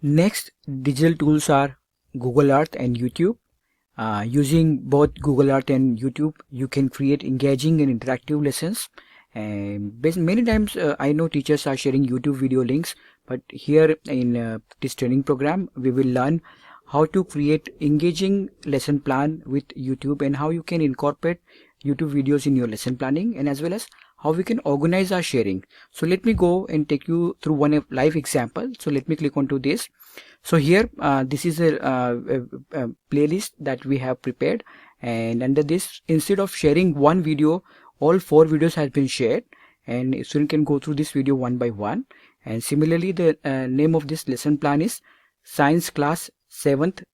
Next, digital tools are Google Earth and YouTube. Using both Google Earth and YouTube, you can create engaging and interactive lessons. And many times I know teachers are sharing YouTube video links, but here in this training program, we will learn how to create engaging lesson plan with YouTube and how you can incorporate YouTube videos in your lesson planning, and as well as how we can organize our sharing. So let me go and take you through one live example. So let me click onto this. So here this is a playlist that we have prepared, and under this, instead of sharing one video, all 4 videos has been shared, and student can go through this video one by one. And similarly, the name of this lesson plan is Science Class 7th,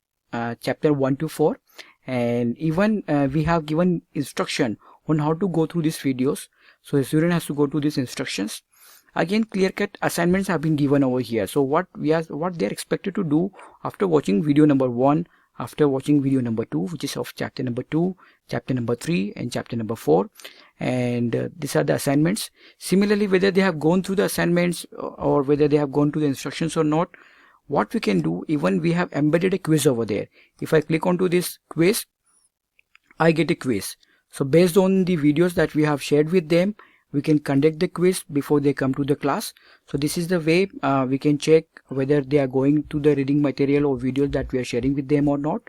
chapter 1 to 4, and even we have given instruction on how to go through these videos. So the student has to go to these instructions. Again, clear-cut assignments have been given over here. So what they're expected to do after watching video number 1, after watching video number 2, which is of chapter number 2, chapter number 3, and chapter number 4. And these are the assignments. Similarly, whether they have gone through the assignments or whether they have gone to the instructions or not, what we can do, even we have embedded a quiz over there. If I click onto this quiz, I get a quiz. So based on the videos that we have shared with them, we can conduct the quiz before they come to the class. So this is the way we can check whether they are going to the reading material or videos that we are sharing with them or not.